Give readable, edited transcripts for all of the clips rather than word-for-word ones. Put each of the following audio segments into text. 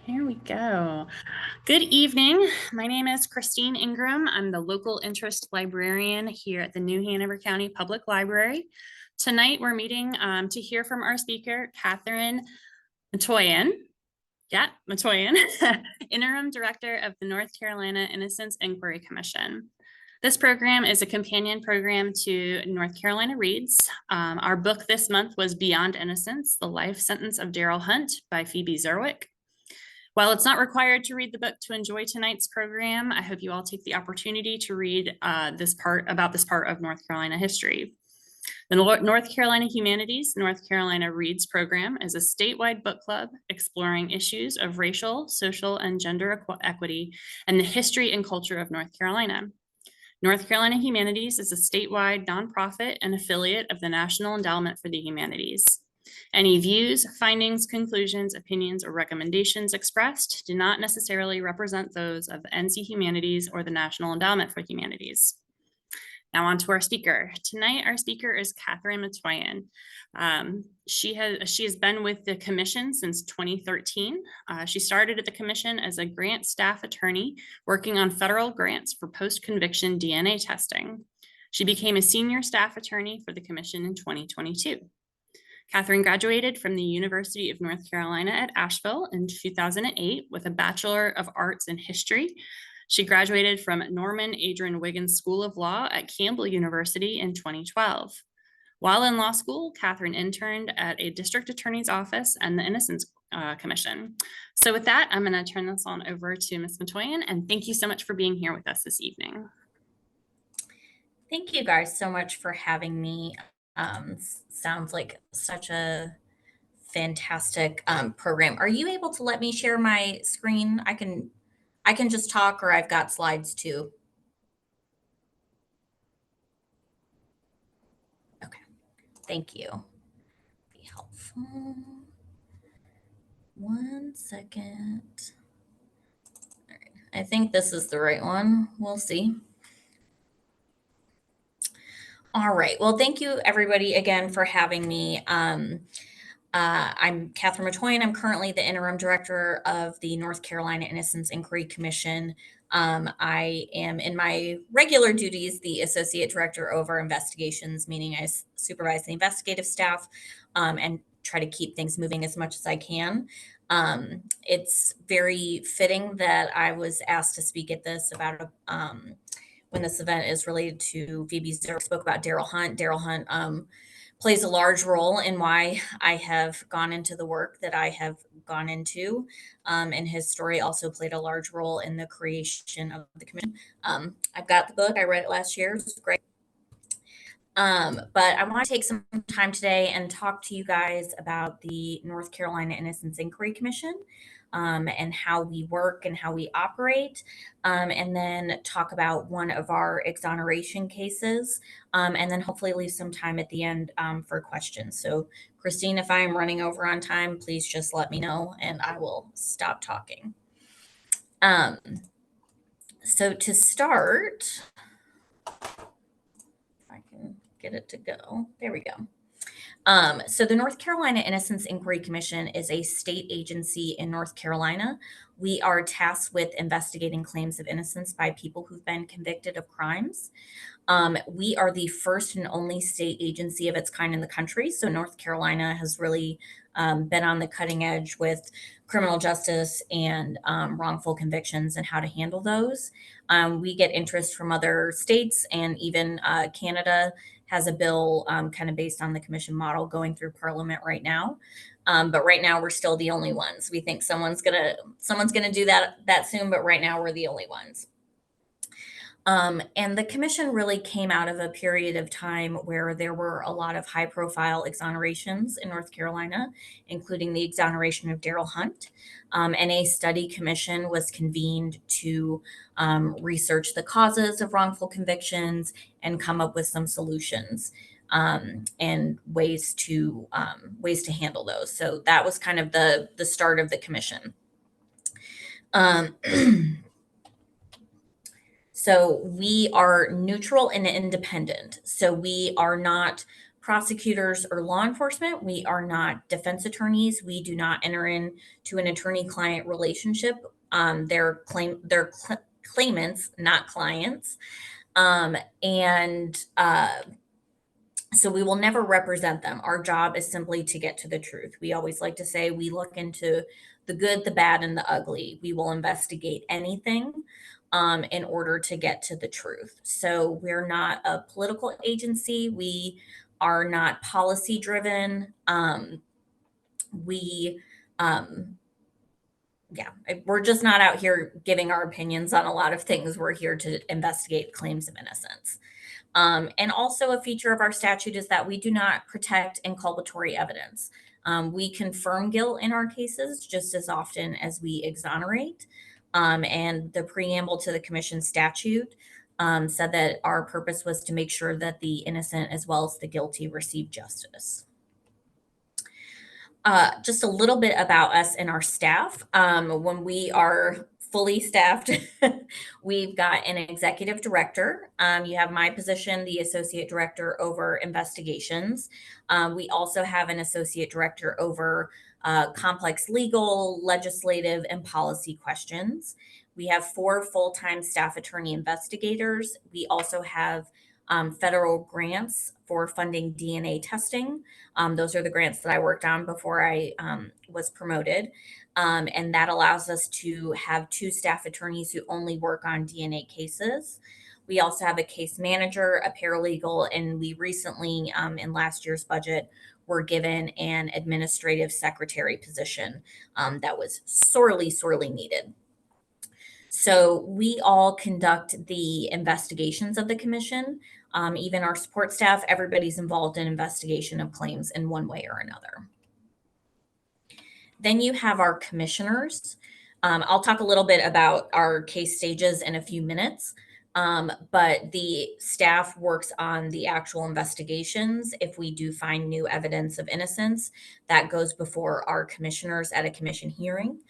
Here we go. Good evening. My name is Christine Ingram. I'm the local interest librarian here at the New Hanover County Public Library. Tonight, we're meeting to hear from our speaker, Catherine Matoian. Yeah, Matoian, Interim Director of the North Carolina Innocence Inquiry Commission. This program is a companion program to North Carolina Reads. Our book this month was Beyond Innocence, The Life Sentence of Darryl Hunt by Phoebe Zerwick. While it's not required to read the book to enjoy tonight's program, I hope you all take the opportunity to read this part of North Carolina history. The North Carolina Humanities North Carolina Reads program is a statewide book club exploring issues of racial, social, and gender equity and the history and culture of North Carolina. North Carolina Humanities is a statewide nonprofit and affiliate of the National Endowment for the Humanities. Any views, findings, conclusions, opinions, or recommendations expressed do not necessarily represent those of the NC Humanities or the National Endowment for Humanities. Now on to our speaker. Tonight, our speaker is Catherine Matoian. She has been with the commission since 2013. She started at the commission as a grant staff attorney working on federal grants for post-conviction DNA testing. She became a senior staff attorney for the commission in 2022. Catherine graduated from the University of North Carolina at Asheville in 2008 with a Bachelor of Arts in History. She graduated from Norman Adrian Wiggins School of Law at Campbell University in 2012. While in law school, Catherine interned at a district attorney's office and the Innocence Commission. So with that, I'm going to turn this on over to Ms. Matoian, and thank you so much for being here with us this evening. Thank you guys so much for having me. Sounds like such a fantastic program. Are you able to let me share my screen? I can just talk, or I've got slides too. Okay, thank you. Be helpful. 1 second. All right. I think this is the right one. We'll see. All right. Well, thank you everybody again for having me. I'm Catherine Matoian. I'm currently the interim director of the North Carolina Innocence Inquiry Commission. I am in my regular duties the associate director over investigations, meaning I supervise the investigative staff and try to keep things moving as much as I can. It's very fitting that I was asked to speak at this about when this event is related to Phoebe Zerwick spoke about Darryl Hunt. Darryl Hunt plays a large role in why I have gone into the work that I have gone into. And his story also played a large role in the creation of the commission. I've got the book. I read it last year. It was great. But I want to take some time today and talk to you guys about the North Carolina Innocence Inquiry Commission and how we work and how we operate, and then talk about one of our exoneration cases, and then hopefully leave some time at the end for questions. So Christine, if I'm running over on time, please just let me know and I will stop talking. So to start, I can get it to go. There we go. So the North Carolina Innocence Inquiry Commission is a state agency in North Carolina. We are tasked with investigating claims of innocence by people who've been convicted of crimes. We are the first and only state agency of its kind in the country. So North Carolina has really been on the cutting edge with criminal justice and wrongful convictions and how to handle those. We get interest from other states, and even Canada has a bill kind of based on the commission model going through Parliament right now. But right now we're still the only ones. We think someone's gonna do that soon, but right now we're the only ones. And the commission really came out of a period of time where there were a lot of high profile exonerations in North Carolina, including the exoneration of Darryl Hunt. And a study commission was convened to research the causes of wrongful convictions and come up with some solutions and ways to handle those. So that was kind of the start of the commission. So we are neutral and independent. So we are not prosecutors, or law enforcement. We are not defense attorneys. We do not enter into an attorney-client relationship. They're claimants, not clients. And so we will never represent them. Our job is simply to get to the truth. We always like to say we look into the good, the bad, and the ugly. We will investigate anything in order to get to the truth. So we're not a political agency. We are not policy driven. We, um, yeah, we're just not out here giving our opinions on a lot of things. We're here to investigate claims of innocence. And also, a feature of our statute is that we do not protect inculpatory evidence. We confirm guilt in our cases just as often as we exonerate. And the preamble to the commission statute said that our purpose was to make sure that the innocent as well as the guilty receive justice. Just a little bit about us and our staff. When we are fully staffed, we've got an executive director. You have my position, the associate director over investigations. We also have an associate director over complex legal, legislative, and policy questions. We have 4 full-time staff attorney investigators. We also have federal grants for funding DNA testing. Those are the grants that I worked on before I was promoted. And that allows us to have 2 staff attorneys who only work on DNA cases. We also have a case manager, a paralegal, and we recently, in last year's budget, were given an administrative secretary position that was sorely, sorely needed. So we all conduct the investigations of the commission. Even our support staff, everybody's involved in investigation of claims in one way or another. Then you have our commissioners. I'll talk a little bit about our case stages in a few minutes, but the staff works on the actual investigations. If we do find new evidence of innocence, that goes before our commissioners at a commission hearing.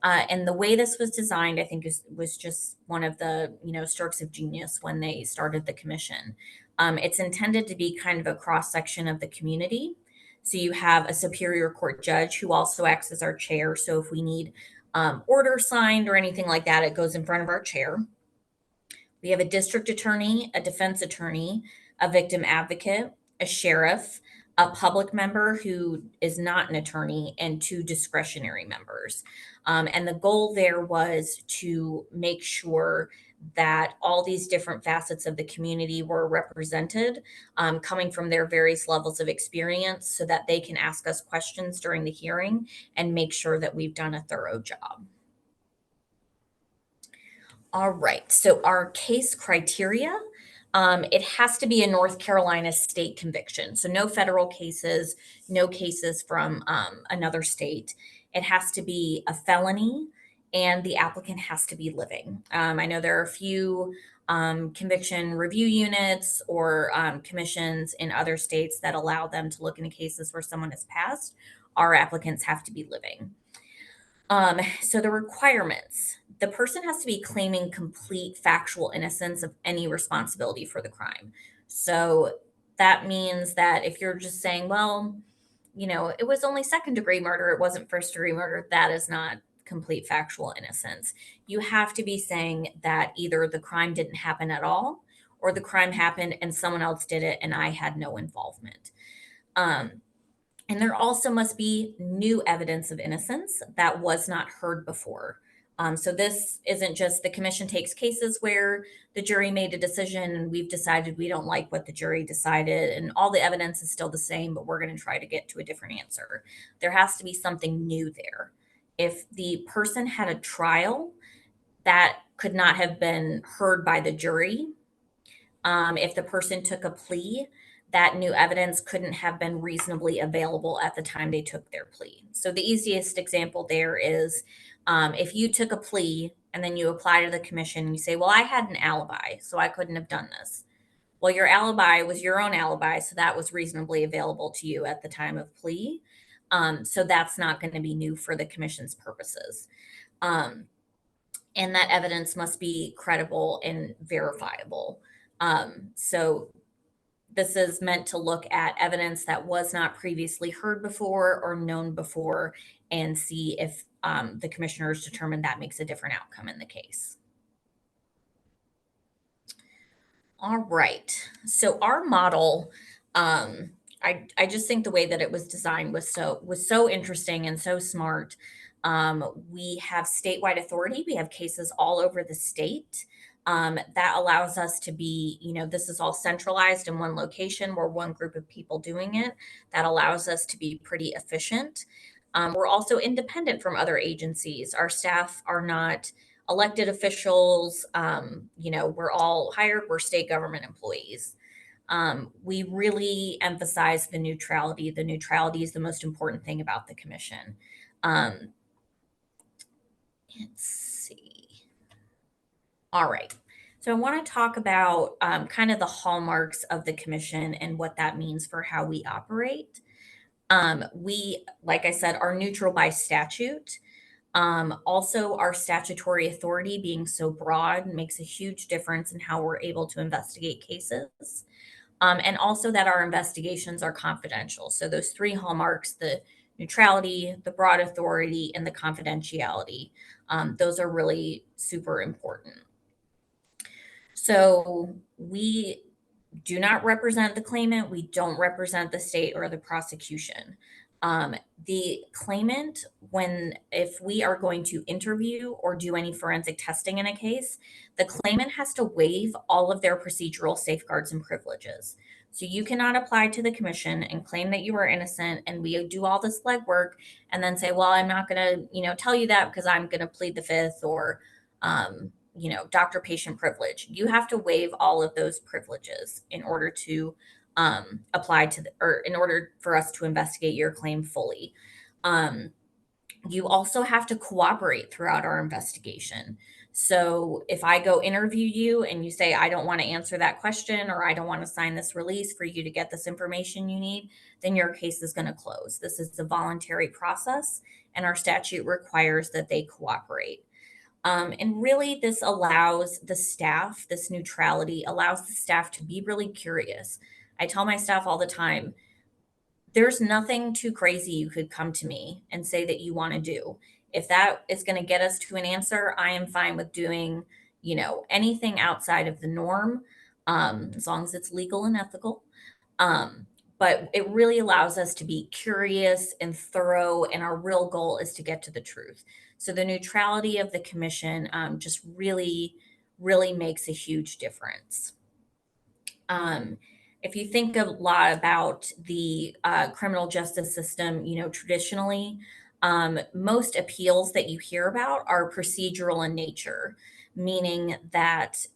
And the way this was designed, I think, was just one of the strokes of genius when they started the commission. It's intended to be kind of a cross section of the community. So you have a superior court judge who also acts as our chair. So if we need order signed or anything like that, it goes in front of our chair. We have a district attorney, a defense attorney, a victim advocate, a sheriff, a public member who is not an attorney, and 2 discretionary members. And the goal there was to make sure that all these different facets of the community were represented, coming from their various levels of experience so that they can ask us questions during the hearing and make sure that we've done a thorough job. All right, so our case criteria, it has to be a North Carolina state conviction. So no federal cases, no cases from another state. It has to be a felony, and the applicant has to be living. I know there are a few conviction review units or commissions in other states that allow them to look into cases where someone has passed. Our applicants have to be living. So the requirements, the person has to be claiming complete factual innocence of any responsibility for the crime. So that means that if you're just saying, well, it was only second-degree murder, it wasn't first-degree murder, that is not complete factual innocence. You have to be saying that either the crime didn't happen at all, or the crime happened and someone else did it and I had no involvement. And there also must be new evidence of innocence that was not heard before. So this isn't just the commission takes cases where the jury made a decision and we've decided we don't like what the jury decided and all the evidence is still the same, but we're going to try to get to a different answer. There has to be something new there. If the person had a trial, that could not have been heard by the jury. If the person took a plea, that new evidence couldn't have been reasonably available at the time they took their plea. So the easiest example there is if you took a plea and then you apply to the commission and you say, well, I had an alibi, so I couldn't have done this. Well, your alibi was your own alibi, so that was reasonably available to you at the time of plea. So that's not going to be new for the commission's purposes. And that evidence must be credible and verifiable. So This is meant to look at evidence that was not previously heard before or known before and see if the commissioners determine that makes a different outcome in the case. All right. So our model, I just think the way that it was designed was so interesting and so smart. We have statewide authority. We have cases all over the state. That allows us to be, this is all centralized in one location. We're one group of people doing it. That allows us to be pretty efficient. We're also independent from other agencies. Our staff are not elected officials. We're all hired, we're state government employees. We really emphasize the neutrality. The neutrality is the most important thing about the commission. Let's see. All right. So I want to talk about kind of the hallmarks of the commission and what that means for how we operate. We, like I said, are neutral by statute. Also, our statutory authority being so broad makes a huge difference in how we're able to investigate cases. And also that our investigations are confidential. So those three hallmarks, the neutrality, the broad authority, and the confidentiality, those are really super important. So we do not represent the claimant. We don't represent the state or the prosecution. The claimant, if we are going to interview or do any forensic testing in a case, the claimant has to waive all of their procedural safeguards and privileges. So you cannot apply to the commission and claim that you are innocent, and we do all this legwork and then say, well, I'm not going to, tell you that because I'm going to plead the fifth or, doctor patient privilege. You have to waive all of those privileges in order to apply to or in order for us to investigate your claim fully. You also have to cooperate throughout our investigation. So if I go interview you and you say, I don't want to answer that question, or I don't want to sign this release for you to get this information you need, then your case is going to close. This is a voluntary process, and our statute requires that they cooperate. And really, this allows the staff, this neutrality allows the staff to be really curious. I tell my staff all the time, there's nothing too crazy you could come to me and say that you want to do. If that is going to get us to an answer, I am fine with doing, anything outside of the norm, as long as it's legal and ethical. But it really allows us to be curious and thorough, and our real goal is to get to the truth. So the neutrality of the commission just really, really makes a huge difference. If you think a lot about the criminal justice system, traditionally, most appeals that you hear about are procedural in nature, meaning that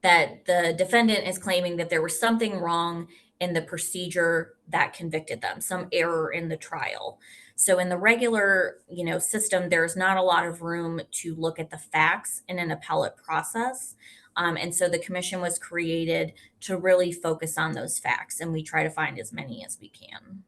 that the defendant is claiming that there was something wrong in the procedure that convicted them, some error in the trial. So in the regular, system, there's not a lot of room to look at the facts in an appellate process. And so the commission was created to really focus on those facts, and we try to find as many as we can.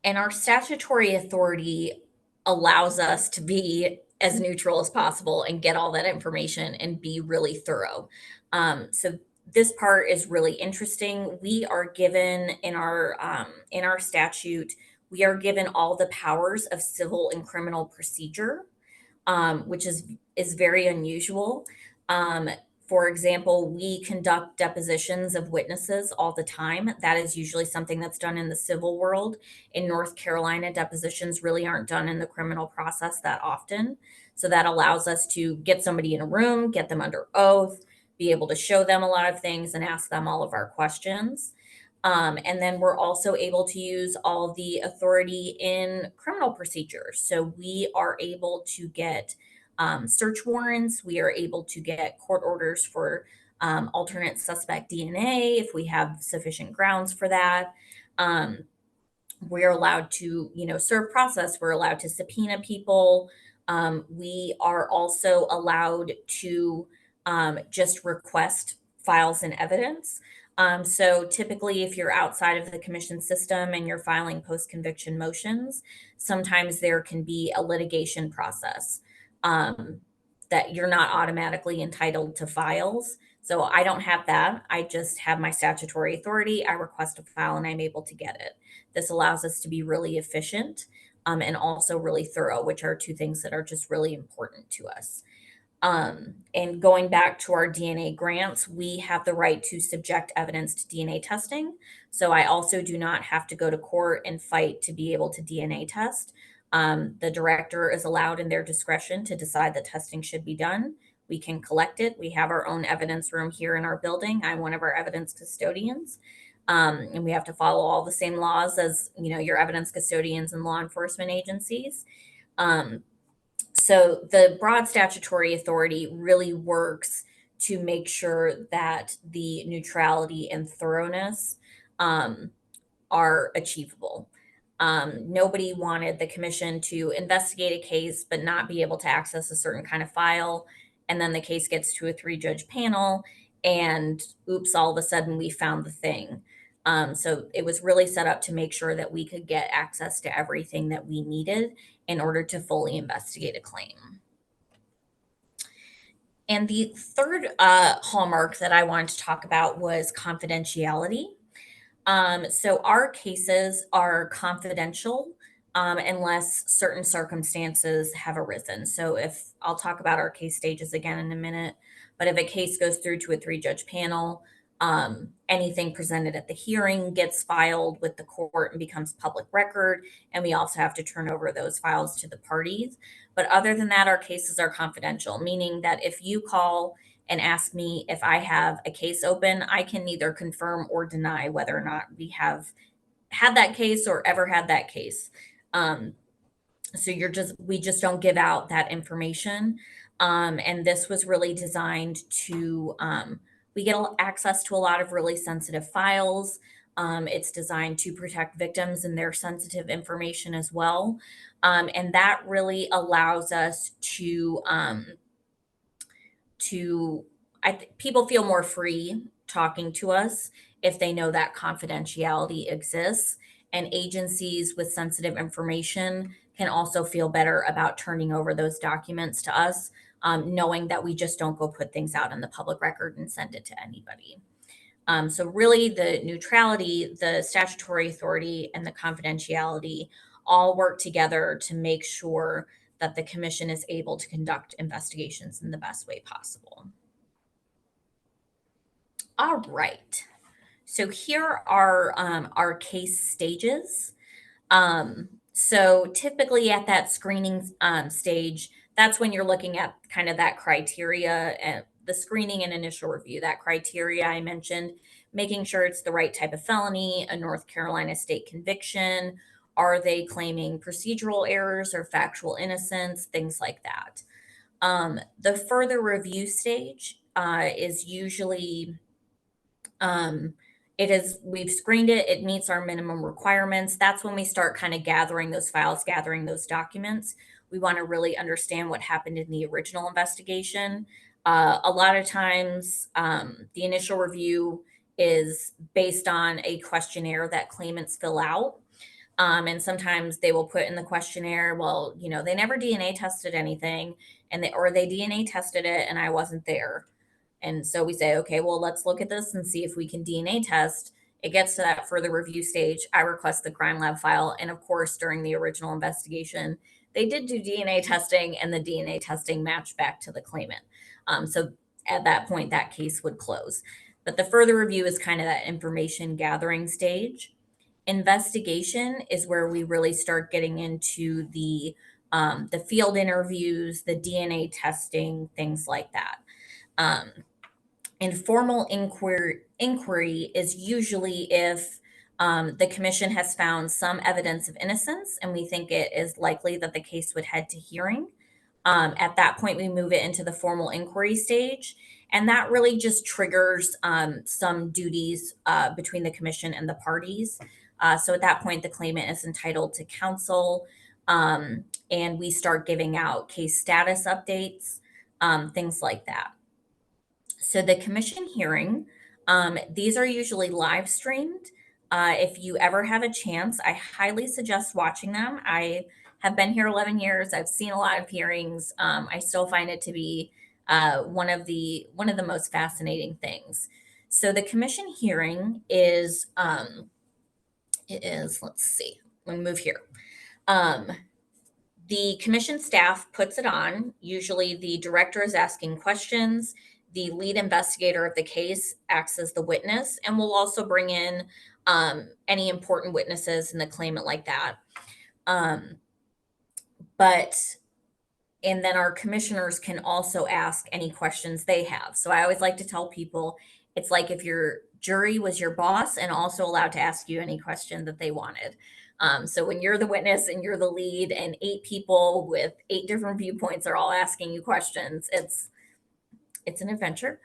And our statutory authority allows us to be as neutral as possible and get all that information and be really thorough. So this part is really interesting. We are given in our statute, we are given all the powers of civil and criminal procedure, which is very unusual. For example, we conduct depositions of witnesses all the time. That is usually something that's done in the civil world. In North Carolina, depositions really aren't done in the criminal process that often. So that allows us to get somebody in a room, get them under oath, be able to show them a lot of things and ask them all of our questions. And then we're also able to use all the authority in criminal procedures. So we are able to get search warrants. We are able to get court orders for alternate suspect DNA if we have sufficient grounds for that. We're allowed to, serve process. We're allowed to subpoena people. We are also allowed to just request files and evidence. So typically, if you're outside of the commission system and you're filing post-conviction motions, sometimes there can be a litigation process. that you're not automatically entitled to files. So I don't have that. I just have my statutory authority. I request a file and I'm able to get it. This allows us to be really efficient, and also really thorough, which are two things that are just really important to us. And going back to our DNA grants, we have the right to subject evidence to DNA testing. So I also do not have to go to court and fight to be able to DNA test. The director is allowed in their discretion to decide that testing should be done. We can collect it. We have our own evidence room here in our building. I'm one of our evidence custodians. And we have to follow all the same laws as, your evidence custodians and law enforcement agencies. So the broad statutory authority really works to make sure that the neutrality and thoroughness are achievable. Nobody wanted the commission to investigate a case but not be able to access a certain kind of file. And then the case gets to a 3-judge panel, and oops, all of a sudden we found the thing. So it was really set up to make sure that we could get access to everything that we needed in order to fully investigate a claim. And the third hallmark that I wanted to talk about was confidentiality. So our cases are confidential unless certain circumstances have arisen. So if I'll talk about our case stages again in a minute, but if a case goes through to a 3-judge panel, anything presented at the hearing gets filed with the court and becomes public record. And we also have to turn over those files to the parties. But other than that, our cases are confidential, meaning that if you call and ask me if I have a case open, I can neither confirm or deny whether or not we have had that case or ever had that case. So we just don't give out that information. And this was really designed to, we get access to a lot of really sensitive files. It's designed to protect victims and their sensitive information as well. And that really allows us people feel more free talking to us if they know that confidentiality exists. And agencies with sensitive information can also feel better about turning over those documents to us, knowing that we just don't go put things out in the public record and send it to anybody. So really the neutrality, the statutory authority, and the confidentiality all work together to make sure that the commission is able to conduct investigations in the best way possible. All right. So here are our case stages. So typically at that screening stage, that's when you're looking at kind of that criteria and the screening and initial review, that criteria I mentioned, making sure it's the right type of felony, a North Carolina state conviction. Are they claiming procedural errors or factual innocence, things like that. The further review stage is usually we've screened it, it meets our minimum requirements. That's when we start kind of gathering those files, gathering those documents. We want to really understand what happened in the original investigation. A lot of times, the initial review is based on a questionnaire that claimants fill out. And sometimes they will put in the questionnaire, well, they never DNA tested anything, or they DNA tested it and I wasn't there. And so we say, okay, well, let's look at this and see if we can DNA test. It gets to that further review stage. I request the crime lab file. And of course, during the original investigation, they did do DNA testing and the DNA testing matched back to the claimant. So at that point, that case would close. But the further review is kind of that information gathering stage. Investigation is where we really start getting into the field interviews, the DNA testing, things like that. Informal inquiry is usually if the commission has found some evidence of innocence and we think it is likely that the case would head to hearing. At that point, we move it into the formal inquiry stage. And that really just triggers some duties between the commission and the parties. So at that point, the claimant is entitled to counsel, and we start giving out case status updates, things like that. So the commission hearing, these are usually live streamed. If you ever have a chance, I highly suggest watching them. I have been here 11 years. I've seen a lot of hearings. I still find it to be one of the most fascinating things. So the commission hearing is let's see, let me move here. The commission staff puts it on. Usually the director is asking questions. The lead investigator of the case acts as the witness, and will also bring in any important witnesses and the claimant like that. But and then our commissioners can also ask any questions they have. So I always like to tell people it's like if your jury was your boss and also allowed to ask you any question that they wanted. So when you're the witness and you're the lead, and 8 people with 8 different viewpoints are all asking you questions, it's an adventure.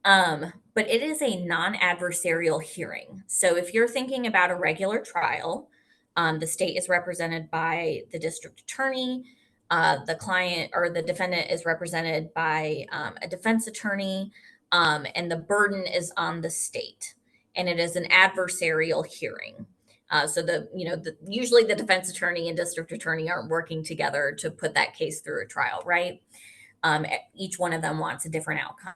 But it is a non-adversarial hearing. So if you're thinking about a regular trial, the state is represented by the district attorney. The client or the defendant is represented by a defense attorney, and the burden is on the state. And it is an adversarial hearing. So usually the defense attorney and district attorney aren't working together to put that case through a trial, right? Each one of them wants a different outcome.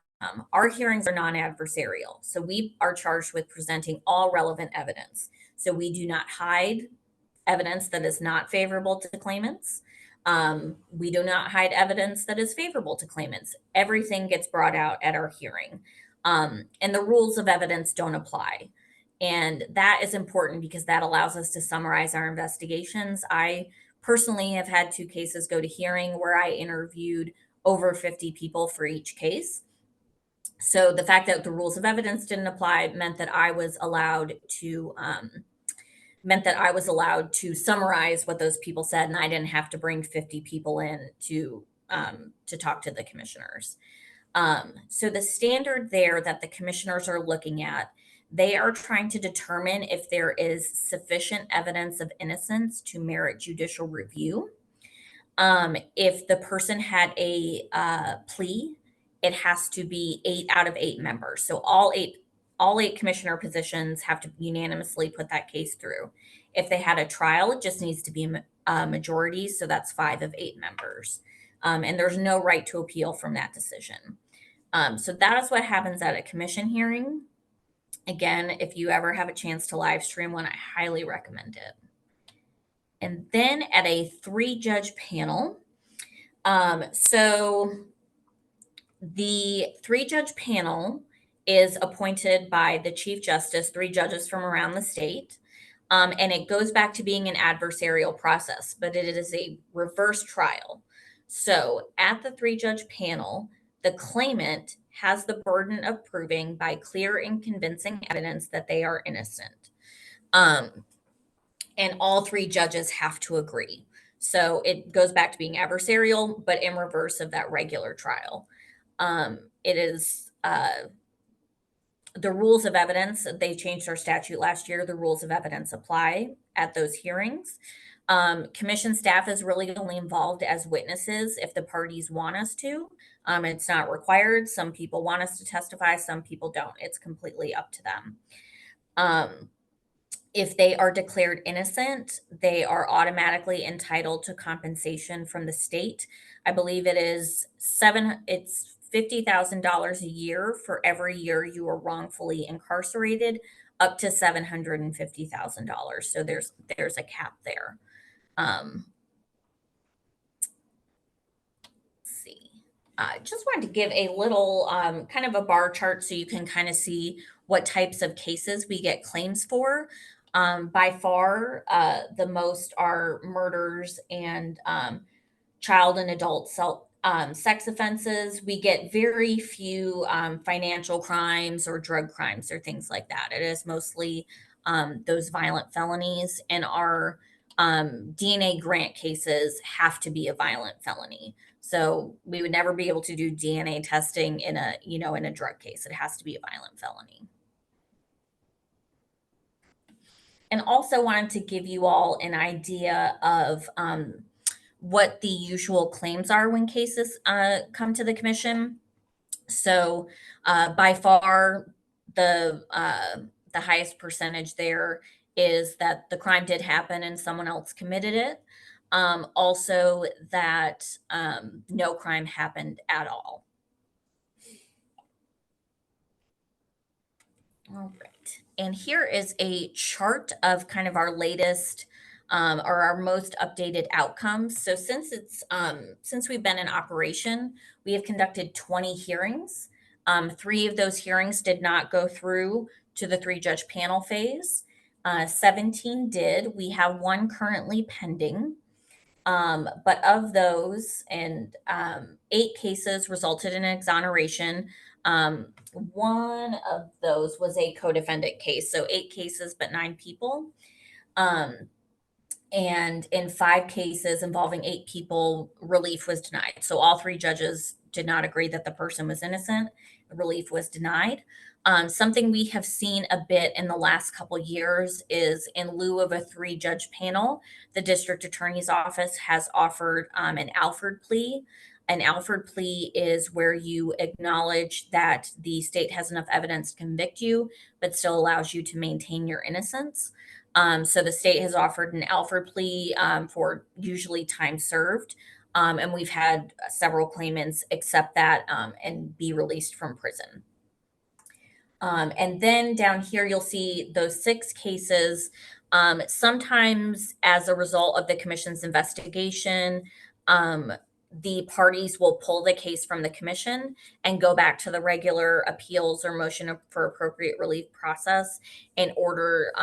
Our hearings are non-adversarial, so we are charged with presenting all relevant evidence. So we do not hide evidence that is not favorable to the claimants. We do not hide evidence that is favorable to claimants. Everything gets brought out at our hearing. And the rules of evidence don't apply. And that is important because that allows us to summarize our investigations. I personally have had 2 cases go to hearing where I interviewed over 50 people for each case. So the fact that the rules of evidence didn't apply meant that I was allowed to summarize what those people said, and I didn't have to bring 50 people in to talk to the commissioners. So the standard there that the commissioners are looking at, they are trying to determine if there is sufficient evidence of innocence to merit judicial review. If the person had a plea, it has to be 8 out of 8 members. So all eight commissioner positions have to unanimously put that case through. If they had a trial, it just needs to be a majority. So that's 5 of 8 members. And there's no right to appeal from that decision. So that is what happens at a commission hearing. Again, if you ever have a chance to live stream one, I highly recommend it. And then at a 3-judge panel, so the 3-judge panel is appointed by the Chief Justice, 3 judges from around the state. And it goes back to being an adversarial process, but it is a reverse trial. So at the 3-judge panel, the claimant has the burden of proving by clear and convincing evidence that they are innocent. And all 3 judges have to agree. So it goes back to being adversarial, but in reverse of that regular trial. It is the rules of evidence. They changed our statute last year. The rules of evidence apply at those hearings. Commission staff is really only involved as witnesses if the parties want us to. It's not required. Some people want us to testify, some people don't. It's completely up to them. If they are declared innocent, they are automatically entitled to compensation from the state. I believe it's $50,000 a year for every year you are wrongfully incarcerated, up to $750,000. So there's a cap there. Let's see. I just wanted to give a little kind of a bar chart so you can kind of see what types of cases we get claims for. By far, the most are murders and child and adult sex offenses. We get very few financial crimes or drug crimes or things like that. It is mostly those violent felonies, and our DNA grant cases have to be a violent felony. So we would never be able to do DNA testing in a drug case. It has to be a violent felony. And also wanted to give you all an idea of what the usual claims are when cases come to the commission. So by far, the highest percentage there is that the crime did happen and someone else committed it. Also that no crime happened at all. All right. And here is a chart of kind of our latest or our most updated outcomes. So since we've been in operation, we have conducted 20 hearings. 3 of those hearings did not go through to the 3-judge panel phase. 17 did. We have 1 currently pending. But of those, and 8 cases resulted in exoneration. 1 of those was a co-defendant case, so 8 cases, but 9 people. And in 5 cases involving 8 people, relief was denied. So all 3 judges did not agree that the person was innocent. Relief was denied. Something we have seen a bit in the last couple years is in lieu of a 3-judge panel, the district attorney's office has offered an Alford plea. An Alford plea is where you acknowledge that the state has enough evidence to convict you, but still allows you to maintain your innocence. So the state has offered an Alford plea for usually time served. And we've had several claimants accept that and be released from prison. And then down here, you'll see those 6 cases. Sometimes, as a result of the commission's investigation, the parties will pull the case from the commission and go back to the regular appeals or motion for appropriate relief process in order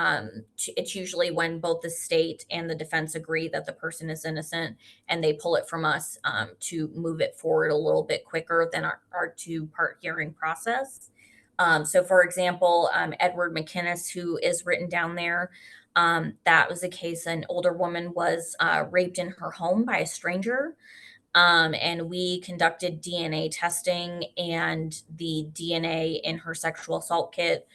it's usually when both the state and the defense agree that the person is innocent, and they pull it from us to move it forward a little bit quicker than our 2-part hearing process. So for example, Edward McInnes, who is written down there, that was a case. An older woman was raped in her home by a stranger. And we conducted DNA testing, and the DNA in her sexual assault kit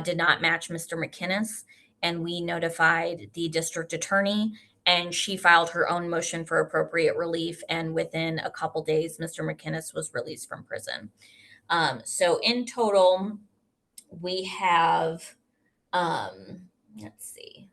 did not match Mr. McInnes. And we notified the district attorney, and she filed her own motion for appropriate relief. And within a couple days, Mr. McInnes was released from prison. So in total, we have, let's see,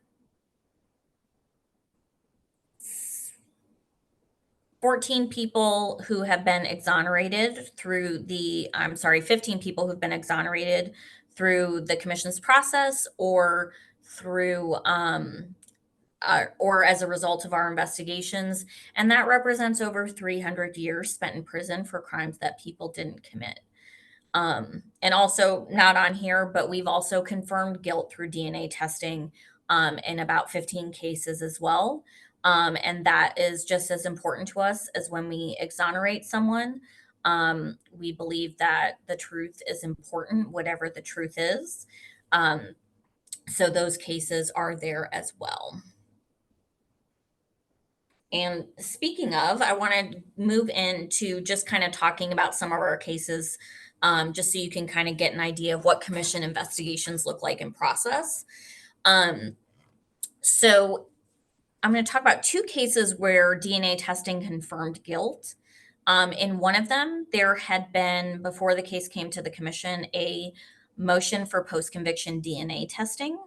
14 people who have been exonerated through the, 15 people who've been exonerated through the commission's process or through, or as a result of our investigations. And that represents over 300 years spent in prison for crimes that people didn't commit. And also not on here, but we've also confirmed guilt through DNA testing in about 15 cases as well. And that is just as important to us as when we exonerate someone. We believe that the truth is important, whatever the truth is. So those cases are there as well. And speaking of, I want to move into just kind of talking about some of our cases, just so you can kind of get an idea of what commission investigations look like in process. So I'm going to talk about 2 cases where DNA testing confirmed guilt. In one of them, there had been, before the case came to the commission, a motion for post-conviction DNA testing.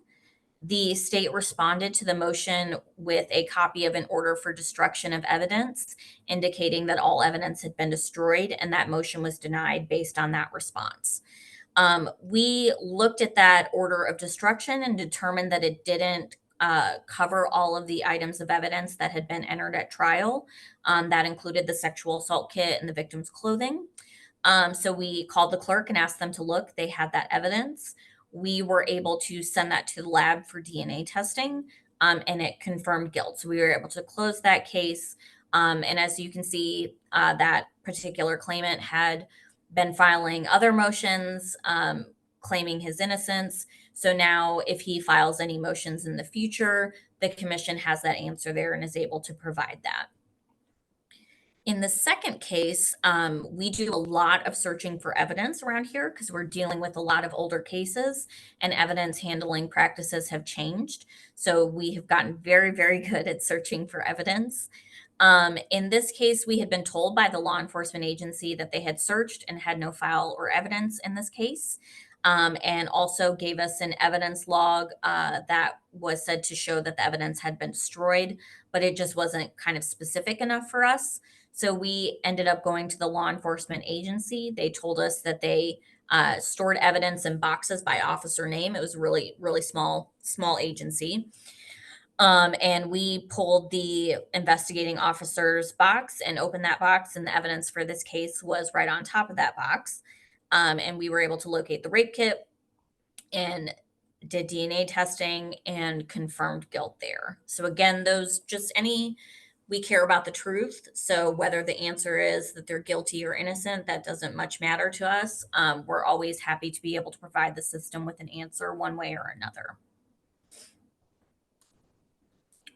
The state responded to the motion with a copy of an order for destruction of evidence, indicating that all evidence had been destroyed, and that motion was denied based on that response. We looked at that order of destruction and determined that it didn't cover all of the items of evidence that had been entered at trial. That included the sexual assault kit and the victim's clothing. So we called the clerk and asked them to look. They had that evidence. We were able to send that to the lab for DNA testing, and it confirmed guilt. So we were able to close that case. And as you can see, that particular claimant had been filing other motions claiming his innocence. So now, if he files any motions in the future, the commission has that answer there and is able to provide that. In the second case, we do a lot of searching for evidence around here because we're dealing with a lot of older cases, and evidence handling practices have changed. So we have gotten very, very good at searching for evidence. In this case, we had been told by the law enforcement agency that they had searched and had no file or evidence in this case. and also gave us an evidence log that was said to show that the evidence had been destroyed, but it just wasn't kind of specific enough for us. So we ended up going to the law enforcement agency. They told us that they stored evidence in boxes by officer name. It was really, really small agency. And we pulled the investigating officer's box and opened that box, and the evidence for this case was right on top of that box. And we were able to locate the rape kit and did DNA testing and confirmed guilt there. So again, we care about the truth. So whether the answer is that they're guilty or innocent, that doesn't much matter to us. We're always happy to be able to provide the system with an answer one way or another.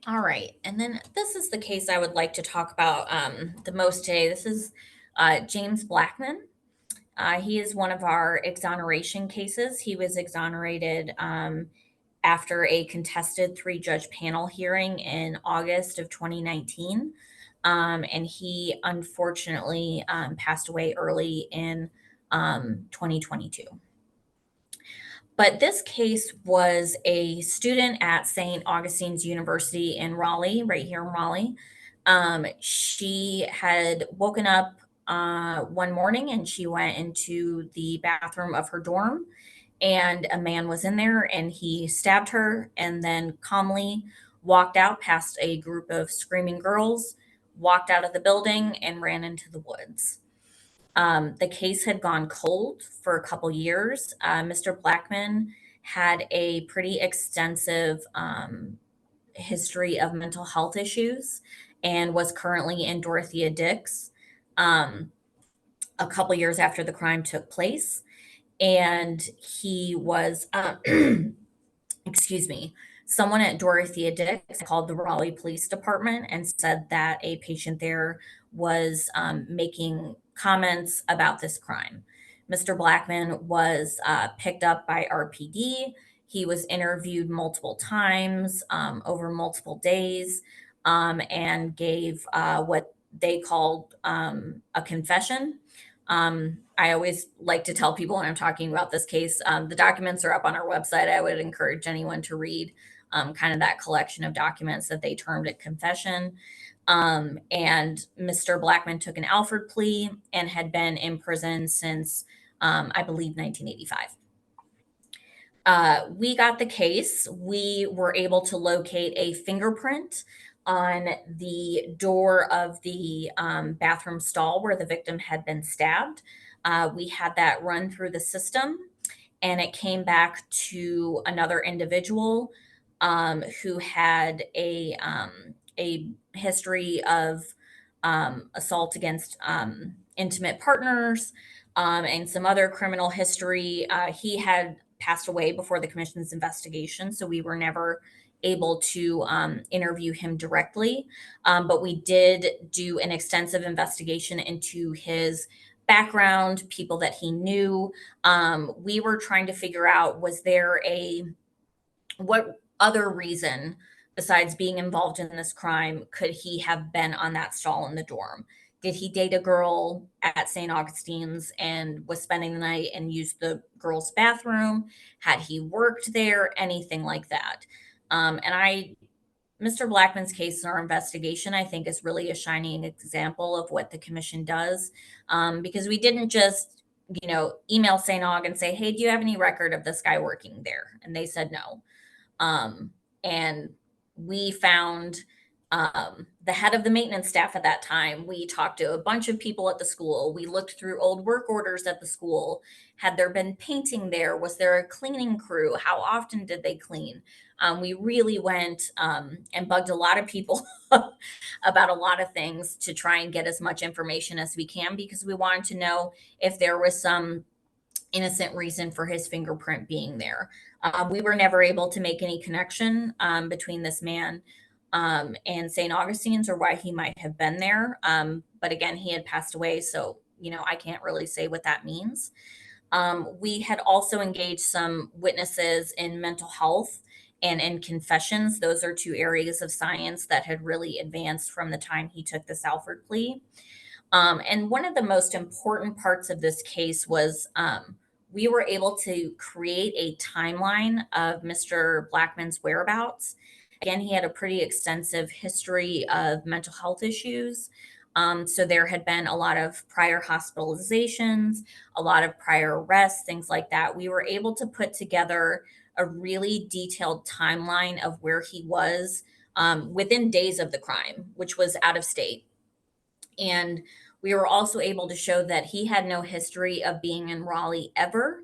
All right, and then this is the case I would like to talk about the most today. This is James Blackman. He is one of our exoneration cases. He was exonerated after a contested 3-judge panel hearing in August of 2019. And he unfortunately passed away early in 2022. But this case was a student at St. Augustine's University in Raleigh, right here in Raleigh. She had woken up one morning and she went into the bathroom of her dorm, and a man was in there and he stabbed her and then calmly walked out past a group of screaming girls, walked out of the building, and ran into the woods. The case had gone cold for a couple years. Mr. Blackman had a pretty extensive history of mental health issues and was currently in Dorothea Dix a couple years after the crime took place. And he was, excuse me, someone at Dorothea Dix called the Raleigh Police Department and said that a patient there was making comments about this crime. Mr. Blackman was picked up by RPD. He was interviewed multiple times over multiple days and gave what they called a confession. I always like to tell people when I'm talking about this case, the documents are up on our website. I would encourage anyone to read kind of that collection of documents that they termed a confession. And Mr. Blackman took an Alford plea and had been in prison since, I believe, 1985. We got the case. We were able to locate a fingerprint on the door of the bathroom stall where the victim had been stabbed. We had that run through the system, and it came back to another individual who had a history of assault against intimate partners and some other criminal history. He had passed away before the commission's investigation, so we were never able to interview him directly. But we did do an extensive investigation into his background, people that he knew. We were trying to figure out, what other reason besides being involved in this crime could he have been on that stall in the dorm? Did he date a girl at St. Augustine's and was spending the night and used the girl's bathroom? Had he worked there? Anything like that. Mr. Blackman's case in our investigation, I think, is really a shining example of what the commission does, because we didn't just, email St. Aug and say, hey, do you have any record of this guy working there? And they said no. And we found the head of the maintenance staff at that time. We talked to a bunch of people at the school. We looked through old work orders at the school. Had there been painting there? Was there a cleaning crew? How often did they clean? We really went and bugged a lot of people about a lot of things to try and get as much information as we can, because we wanted to know if there was some innocent reason for his fingerprint being there. We were never able to make any connection between this man and St. Augustine's, or why he might have been there. But again, he had passed away, so I can't really say what that means. We had also engaged some witnesses in mental health and in confessions. Those are two areas of science that had really advanced from the time he took the Alford plea. And one of the most important parts of this case was we were able to create a timeline of Mr. Blackman's whereabouts. Again, he had a pretty extensive history of mental health issues. So there had been a lot of prior hospitalizations, a lot of prior arrests, things like that. We were able to put together a really detailed timeline of where he was within days of the crime, which was out of state. And we were also able to show that he had no history of being in Raleigh ever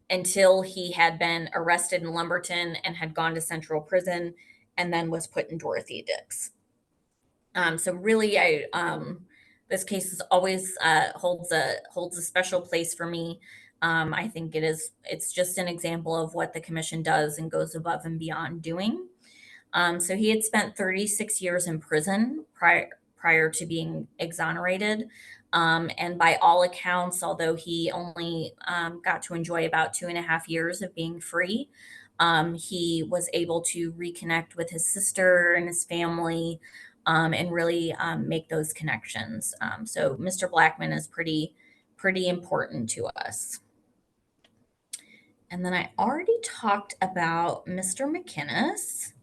until he had been arrested in Lumberton and had gone to Central Prison and then was put in Dorothea Dix. So really, this case is always holds a special place for me. I think it's just an example of what the commission does and goes above and beyond doing. So he had spent 36 years in prison prior to being exonerated. And by all accounts, although he only got to enjoy about 2.5 years of being free, he was able to reconnect with his sister and his family and really make those connections. So Mr. Blackman is pretty important to us. And then I already talked about Mr. McInnes.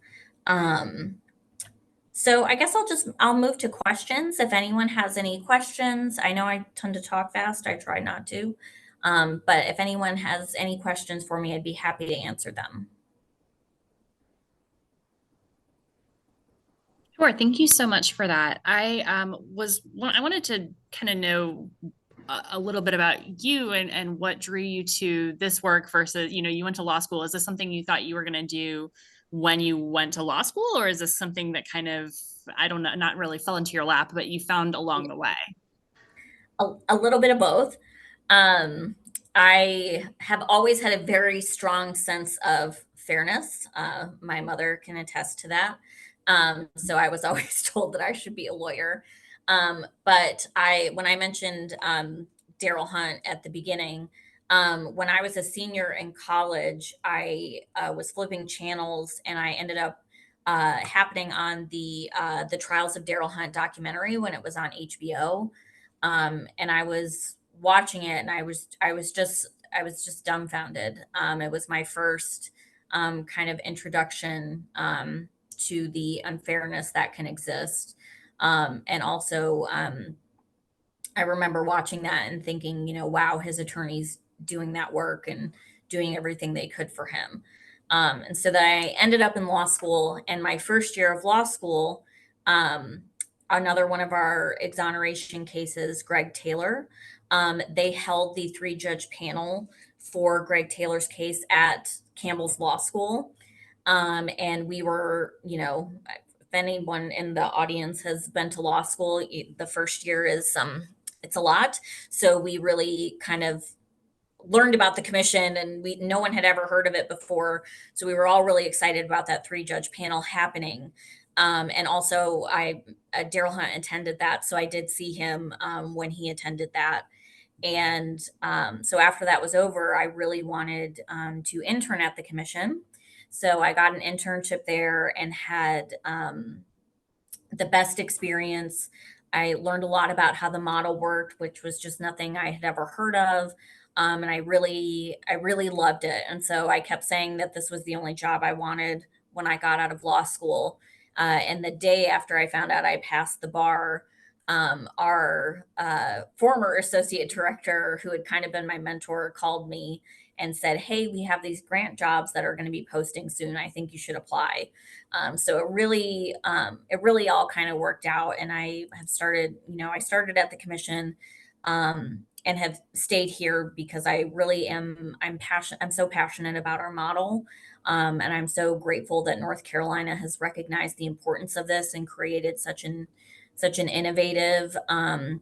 So I guess I'll move to questions. If anyone has any questions, I know I tend to talk fast. I try not to. But if anyone has any questions for me, I'd be happy to answer them. Sure. Thank you so much for that. I wanted to kind of know a little bit about you and what drew you to this work versus, you went to law school. Is this something you thought you were going to do when you went to law school, or is this something that kind of, I don't know, not really fell into your lap, but you found along the way? A little bit of both. I have always had a very strong sense of fairness. My mother can attest to that. So I was always told that I should be a lawyer. But when I mentioned Darryl Hunt at the beginning, when I was a senior in college, I was flipping channels and I ended up happening on the Trials of Darryl Hunt documentary when it was on HBO. And I was watching it and I was just dumbfounded. It was my first kind of introduction to the unfairness that can exist. And also, I remember watching that and thinking, wow, his attorney's doing that work and doing everything they could for him. And so that I ended up in law school, and my first year of law school, another one of our exoneration cases, Greg Taylor, they held the 3-judge panel for Greg Taylor's case at Campbell's Law School. And we were, if anyone in the audience has been to law school, the first year is it's a lot. So we really kind of learned about the commission, and no one had ever heard of it before. So we were all really excited about that 3-judge panel happening. And also Darryl Hunt attended that. So I did see him when he attended that. And so after that was over, I really wanted to intern at the commission. So I got an internship there and had the best experience. I learned a lot about how the model worked, which was just nothing I had ever heard of. And I really loved it. And so I kept saying that this was the only job I wanted when I got out of law school. And the day after I found out I passed the bar, our former associate director, who had kind of been my mentor, called me and said, "Hey, we have these grant jobs that are going to be posting soon. I think you should apply." So it really all kind of worked out, and I have started. I started at the commission, and have stayed here because I really am. I'm passionate. I'm so passionate about our model, and I'm so grateful that North Carolina has recognized the importance of this and created such an innovative and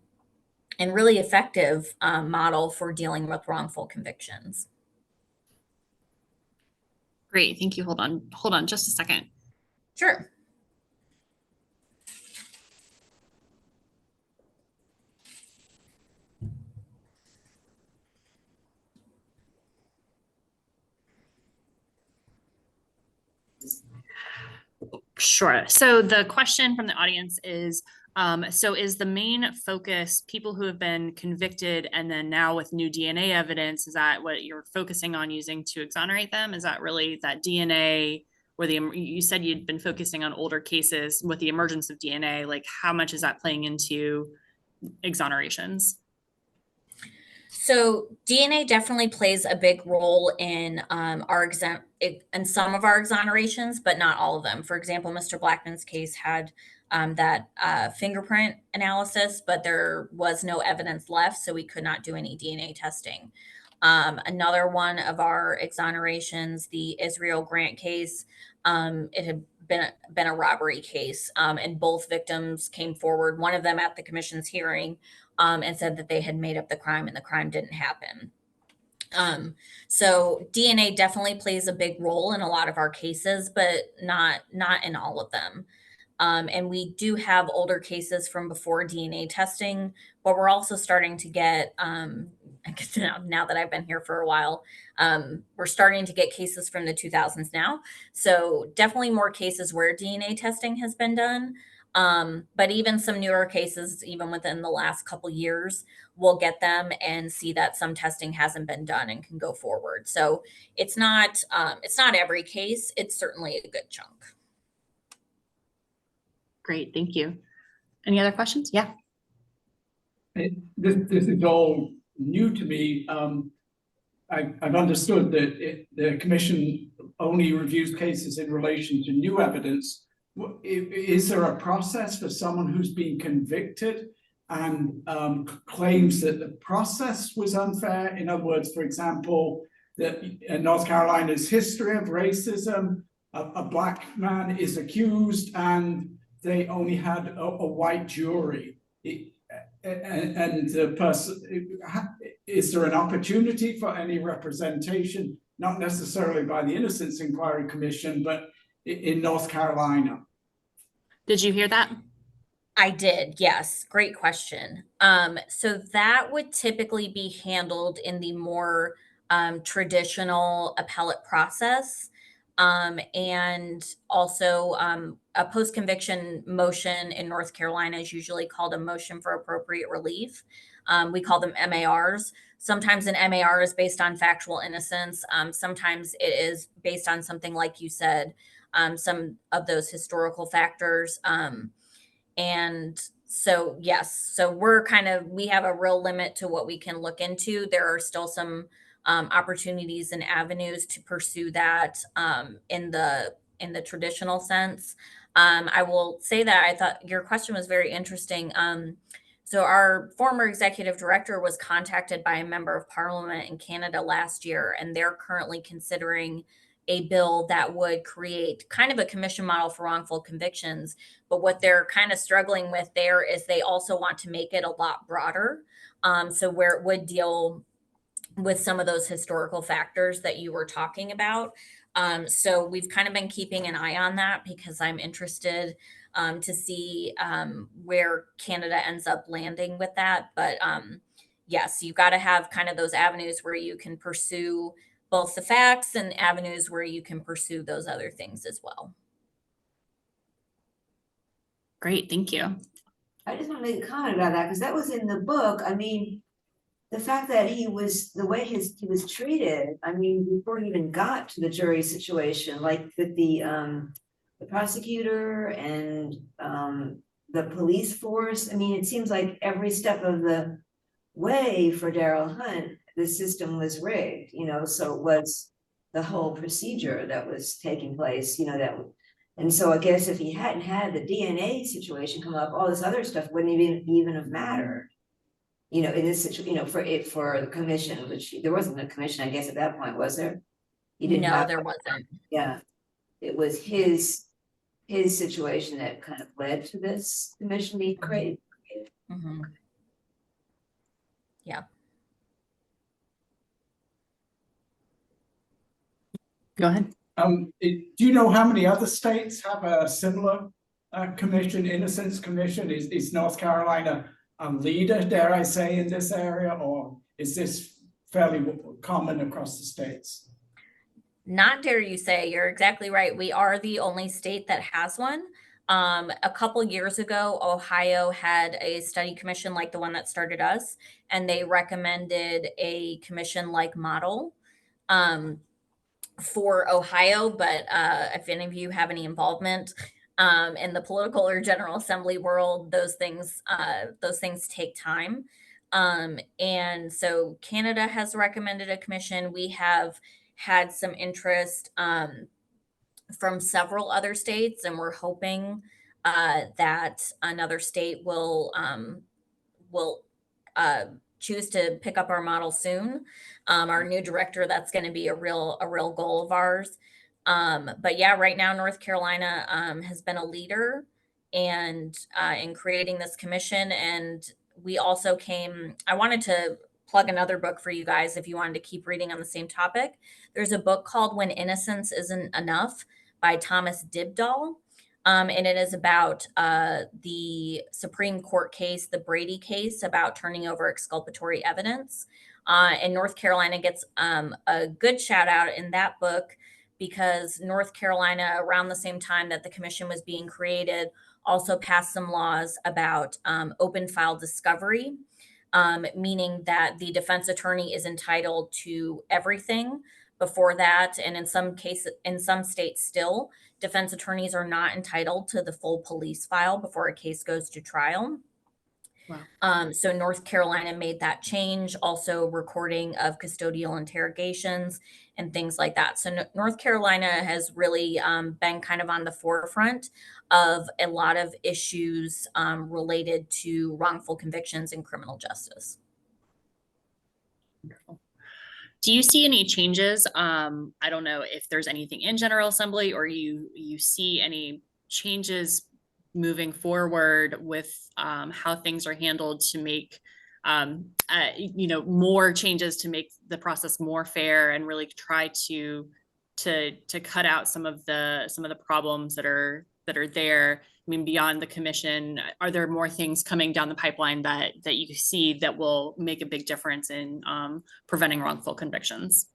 really effective model for dealing with wrongful convictions. Great. Thank you. Hold on just a second. Sure. Sure. So the question from the audience is, so is the main focus people who have been convicted and then now with new DNA evidence, is that what you're focusing on using to exonerate them? Is that really that DNA or you said you'd been focusing on older cases with the emergence of DNA, like how much is that playing into exonerations? So DNA definitely plays a big role in in some of our exonerations, but not all of them. For example, Mr. Blackman's case had that fingerprint analysis, but there was no evidence left, so we could not do any DNA testing. Another one of our exonerations, the Israel Grant case, it had been a robbery case, and both victims came forward. One of them at the commission's hearing and said that they had made up the crime and the crime didn't happen. So DNA definitely plays a big role in a lot of our cases, but not in all of them. And we do have older cases from before DNA testing, but we're also starting to get, I guess now that I've been here for a while, we're starting to get cases from the 2000s now. So definitely more cases where DNA testing has been done. But even some newer cases, even within the last couple years, we'll get them and see that some testing hasn't been done and can go forward. So it's not every case. It's certainly a good chunk. Great, thank you. Any other questions? Yeah. This is all new to me. I've understood that the commission only reviews cases in relation to new evidence. Is there a process for someone who's been convicted and claims that the process was unfair? In other words, for example, that in North Carolina's history of racism, a Black man is accused and they only had a white jury. And the person, is there an opportunity for any representation, not necessarily by the Innocence Inquiry Commission, but in North Carolina? Did you hear that? I did, yes. Great question. So that would typically be handled in the more traditional appellate process. And also a post-conviction motion in North Carolina is usually called a motion for appropriate relief. We call them MARs. Sometimes an MAR is based on factual innocence. Sometimes it is based on something like you said, some of those historical factors. And so, yes, so we have a real limit to what we can look into. There are still some opportunities and avenues to pursue that in the traditional sense. I will say that I thought your question was very interesting. So our former executive director was contacted by a member of parliament in Canada last year, and they're currently considering a bill that would create kind of a commission model for wrongful convictions. But what they're kind of struggling with there is they also want to make it a lot broader. So where it would deal with some of those historical factors that you were talking about. So we've kind of been keeping an eye on that because I'm interested to see where Canada ends up landing with that. But yes, you've got to have kind of those avenues where you can pursue both the facts and avenues where you can pursue those other things as well. Great, thank you. I just want to make a comment about that because that was in the book. I mean, the fact that he was treated, I mean, before he even got to the jury situation, like with the prosecutor and the police force. I mean, it seems like every step of the way for Darryl Hunt, the system was rigged, so it was the whole procedure that was taking place, and so I guess if he hadn't had the DNA situation come up, all this other stuff wouldn't even have mattered. In this situation, for the commission, which there wasn't a commission, I guess, at that point, was there? There wasn't. Yeah, it was his situation that kind of led to this commission being created. Mm-hmm. Yeah. Go ahead. Do you know how many other states have a similar commission, Innocence Commission? Is North Carolina a leader, dare I say, in this area, or is this fairly common across the states? Not dare you say, you're exactly right. We are the only state that has one. A couple years ago, Ohio had a study commission like the one that started us, and they recommended a commission like model for Ohio. But if any of you have any involvement in the political or General Assembly world, those things take time. And so Canada has recommended a commission. We have had some interest from several other states, and we're hoping that another state will choose to pick up our model soon. Our new director, that's going to be a real goal of ours. But yeah, right now North Carolina has been a leader and in creating this commission, and we also I wanted to plug another book for you guys if you wanted to keep reading on the same topic. There's a book called When Innocence Isn't Enough by Thomas Dibdahl. And it is about the Supreme Court case, the Brady case, about turning over exculpatory evidence. And North Carolina gets a good shout out in that book because North Carolina, around the same time that the commission was being created, also passed some laws about open file discovery, meaning that the defense attorney is entitled to everything before that. And in some cases, in some states still, defense attorneys are not entitled to the full police file before a case goes to trial. Wow. So North Carolina made that change, also recording of custodial interrogations and things like that. So North Carolina has really been kind of on the forefront of a lot of issues related to wrongful convictions in criminal justice. Do you see any changes? I don't know if there's anything in General Assembly or you see any changes moving forward with how things are handled to make more changes to make the process more fair and really try to cut out some of the problems that are there. I mean, beyond the commission, are there more things coming down the pipeline that you see that will make a big difference in preventing wrongful convictions?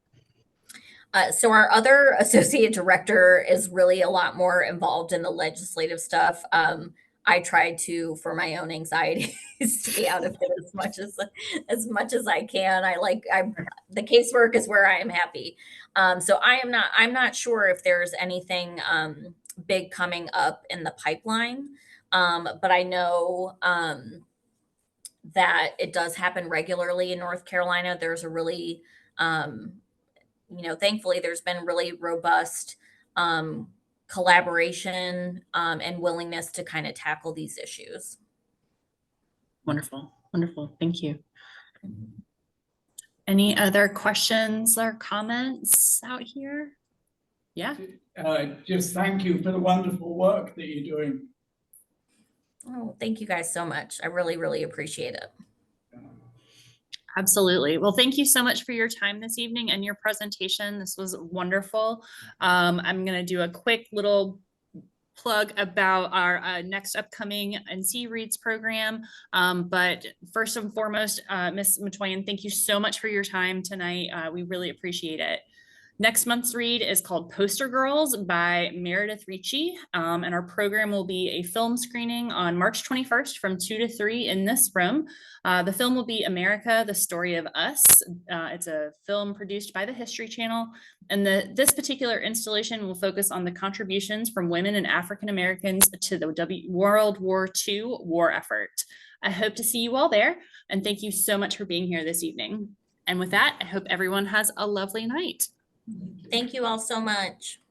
So our other associate director is really a lot more involved in the legislative stuff. I try to, for my own anxiety, stay out of it as much as I can. The casework is where I am happy. So I'm not sure if there's anything big coming up in the pipeline. But I know that it does happen regularly in North Carolina. There's a really, thankfully there's been really robust collaboration and willingness to kind of tackle these issues. Wonderful. Thank you. Any other questions or comments out here? Yeah. Just thank you for the wonderful work that you're doing. Oh, thank you guys so much. I really, really appreciate it. Absolutely. Well, thank you so much for your time this evening and your presentation. This was wonderful. I'm going to do a quick little plug about our next upcoming NC Reads program. But first and foremost, Ms. Matoian, thank you so much for your time tonight. We really appreciate it. Next month's read is called Poster Girls by Meredith Ricci, and our program will be a film screening on March 21st from 2 to 3 in this room. The film will be America, the Story of Us. It's a film produced by the History Channel, and this particular installation will focus on the contributions from women and African Americans to the World War II war effort. I hope to see you all there, and thank you so much for being here this evening. And with that, I hope everyone has a lovely night. Thank you all so much.